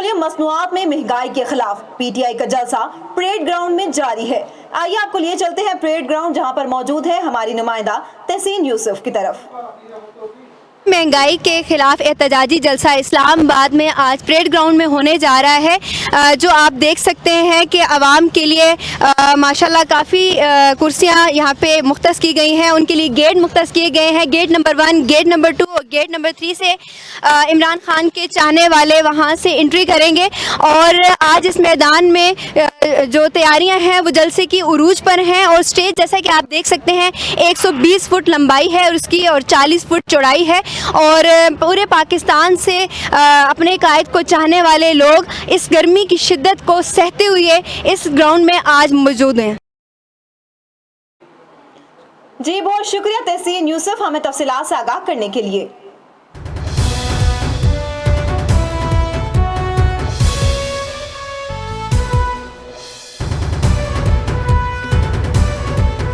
Petroleum मसनूआत में महंगाई के खिलाफ पीटीआई का जलसा परेड ग्राउंड में जारी है। आइए आपको लिए चलते हैं परेड ग्राउंड, जहां पर मौजूद है हमारी नुमाइंदा तहसीन यूसुफ की तरफ। महंगाई के खिलाफ एहतजाजी जलसा इस्लामाबाद में आज परेड ग्राउंड में होने जा रहा है। जो आप देख सकते हैं कि आवाम के लिए माशाल्लाह काफ़ी कुर्सियां यहाँ पे मुख्तस की गई हैं, उनके लिए गेट मुख्तस किए गए हैं। गेट नंबर 1, गेट नंबर 2 और गेट नंबर 3 से इमरान खान के चाहने वाले वहाँ से एंट्री करेंगे। और आज इस मैदान में जो तैयारियां हैं वो जलसे की उरूज पर हैं। और स्टेज जैसा कि आप देख सकते हैं 120 फुट लंबाई है और उसकी और 40 फुट चौड़ाई है। और पूरे पाकिस्तान से अपने कायद को चाहने वाले लोग इस गर्मी की शिद्दत को सहते हुए इस ग्राउंड में आज मौजूद हैं। जी बहुत शुक्रिया तहसीन यूसुफ, हमें तफसीलात से आगाह करने के लिए।